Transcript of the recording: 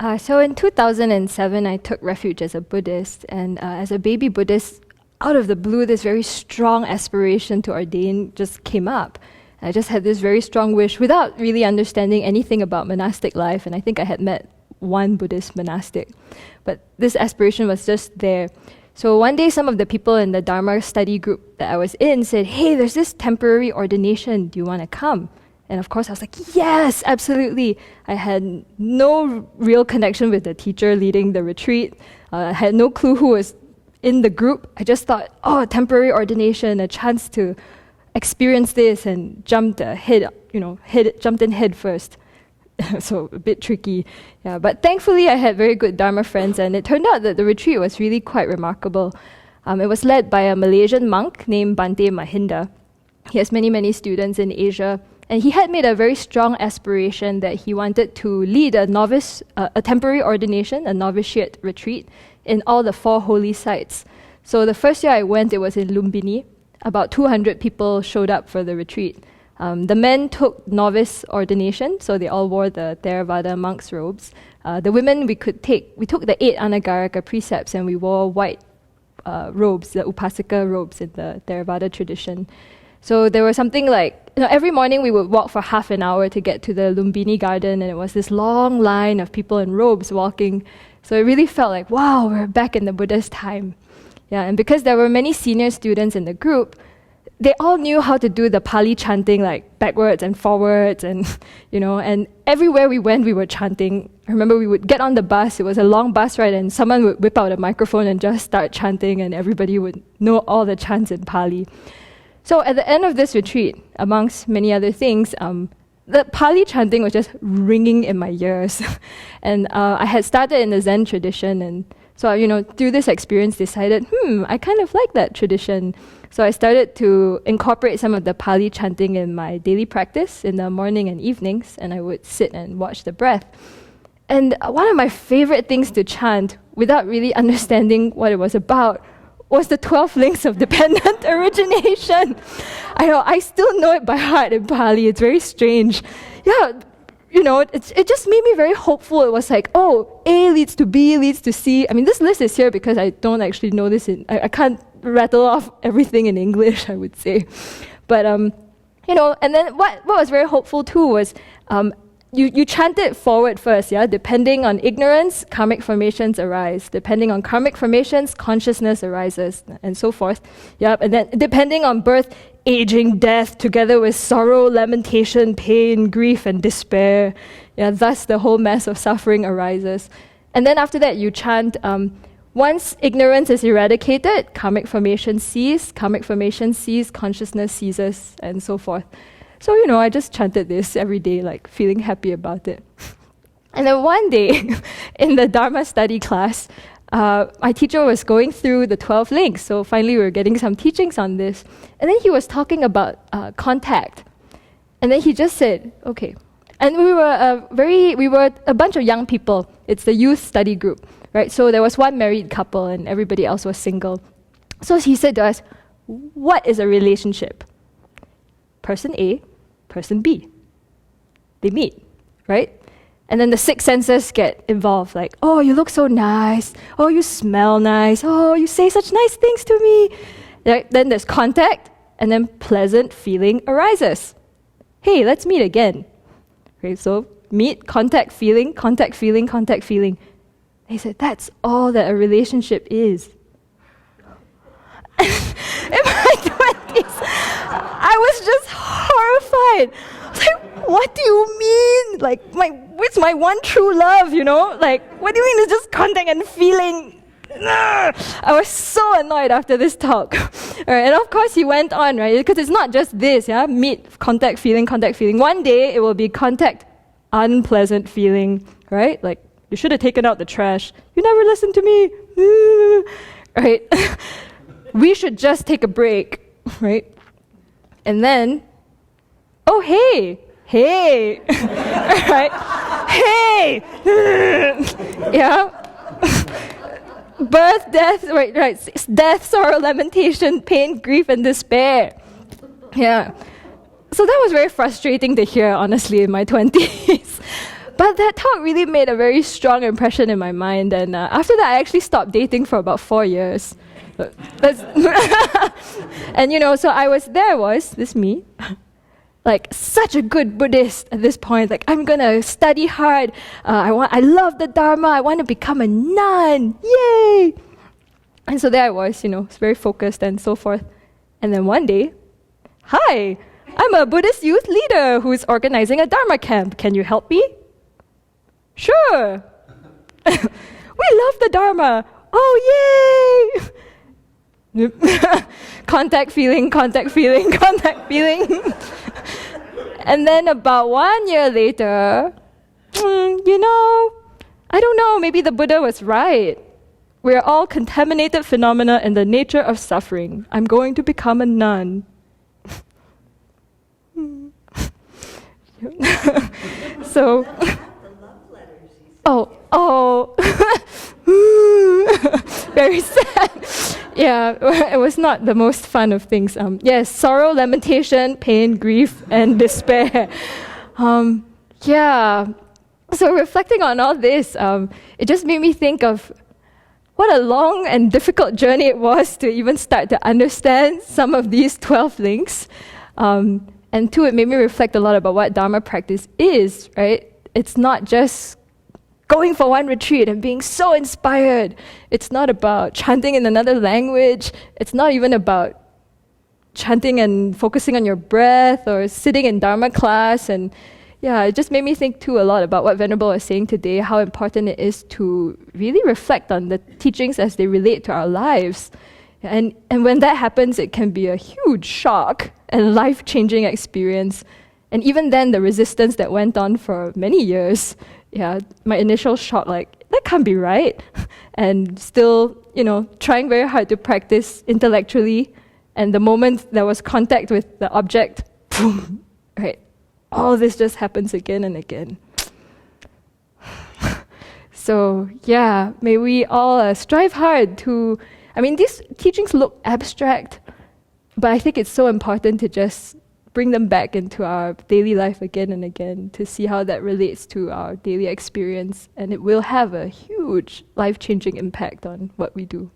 So in 2007, I took refuge as a Buddhist, and as a baby Buddhist, out of the blue, this very strong aspiration to ordain just came up. I just had this very strong wish without really understanding anything about monastic life, and I think I had met one Buddhist monastic. But this aspiration was just there. So one day, some of the people in the Dharma study group that I was in said, "Hey, there's this temporary ordination. Do you want to come?" And of course, I was like, yes, absolutely. I had no real connection with the teacher leading the retreat. I had no clue who was in the group. I just thought, oh, temporary ordination, a chance to experience this, and jumped in head first. So a bit tricky. Yeah, but thankfully, I had very good Dharma friends, and it turned out that the retreat was really quite remarkable. It was led by a Malaysian monk named Bante Mahinda. He has many, many students in Asia. And he had made a very strong aspiration that he wanted to lead a temporary ordination, a novitiate retreat, in all the 4 holy sites. So the first year I went, it was in Lumbini. About 200 people showed up for the retreat. The men took novice ordination, so they all wore the Theravada monk's robes. The women, we took the 8 Anagarika precepts, and we wore white robes, the Upasika robes in the Theravada tradition. So there was something like, every morning we would walk for half an hour to get to the Lumbini garden, and it was this long line of people in robes walking. So it really felt like, wow, we're back in the Buddha's time. Yeah, and because there were many senior students in the group, they all knew how to do the Pali chanting, like backwards and forwards, and and everywhere we went, we were chanting. I remember we would get on the bus, it was a long bus ride, and someone would whip out a microphone and just start chanting, and everybody would know all the chants in Pali. So at the end of this retreat, amongst many other things, the Pali chanting was just ringing in my ears. And I had started in the Zen tradition, and so through this experience decided, I kind of like that tradition. So I started to incorporate some of the Pali chanting in my daily practice in the morning and evenings, and I would sit and watch the breath. And one of my favorite things to chant, without really understanding what it was about, was the 12 links of dependent origination. I still know it by heart in Pali. It's very strange. Yeah, it just made me very hopeful. It was like, oh, A leads to B, leads to C. I mean, this list is here because I don't actually know this. I can't rattle off everything in English, I would say. But, and then what was very hopeful too was, you chant it forward first, yeah? Depending on ignorance, karmic formations arise. Depending on karmic formations, consciousness arises, and so forth. Yep. And then depending on birth, aging, death, together with sorrow, lamentation, pain, grief, and despair. Yeah, thus the whole mass of suffering arises. And then after that, you chant, once ignorance is eradicated, karmic formation cease, consciousness ceases, and so forth. So, I just chanted this every day, like feeling happy about it. And then one day, in the Dharma study class, my teacher was going through the 12 links. So finally, we were getting some teachings on this. And then he was talking about contact. And then he just said, okay. And we were a bunch of young people. It's the youth study group, right? So there was one married couple and everybody else was single. So he said to us, what is a relationship? Person A, person B. They meet, right? And then the 6 senses get involved, like, oh, you look so nice. Oh, you smell nice. Oh, you say such nice things to me. Right? Then there's contact, and then pleasant feeling arises. Hey, let's meet again. Okay, so meet, contact, feeling, contact, feeling, contact, feeling. They said, that's all that a relationship is. In my 20s, I was just horrified. I was like, what do you mean? Like, it's my one true love, Like, what do you mean it's just contact and feeling? I was so annoyed after this talk. All right, and of course he went on, right? Because it's not just this, yeah? Meet, contact, feeling, contact, feeling. One day it will be contact, unpleasant feeling, right? Like, you should have taken out the trash. You never listened to me. Right? We should just take a break, right? And then, oh, hey, right? Hey, yeah. Birth, death, right. Death, sorrow, lamentation, pain, grief, and despair. Yeah. So that was very frustrating to hear, honestly, in my 20s. But that talk really made a very strong impression in my mind. And after that, I actually stopped dating for about 4 years. And so this me, like such a good Buddhist at this point. Like, I'm gonna study hard. I love the Dharma. I want to become a nun. Yay! And so there I was, very focused and so forth. And then one day, hi, I'm a Buddhist youth leader who's organizing a Dharma camp. Can you help me? Sure. We love the Dharma. Oh, yay! Contact feeling. And then about 1 year later, I don't know, maybe the Buddha was right. We're all contaminated phenomena in the nature of suffering. I'm going to become a nun. So, very sad. Yeah, it was not the most fun of things. Yes, sorrow, lamentation, pain, grief, and despair. Yeah. So reflecting on all this, it just made me think of what a long and difficult journey it was to even start to understand some of these 12 links. And two, it made me reflect a lot about what Dharma practice is, right? It's not just going for one retreat and being so inspired. It's not about chanting in another language. It's not even about chanting and focusing on your breath or sitting in Dharma class. And yeah, it just made me think too a lot about what Venerable was saying today, how important it is to really reflect on the teachings as they relate to our lives. And when that happens, it can be a huge shock and life-changing experience. And even then, the resistance that went on for many years, my initial shock, like, that can't be right. And still, trying very hard to practice intellectually. And the moment there was contact with the object, boom, right? All this just happens again and again. So, may we all strive hard to... these teachings look abstract, but I think it's so important to just bring them back into our daily life again and again to see how that relates to our daily experience, and it will have a huge life-changing impact on what we do.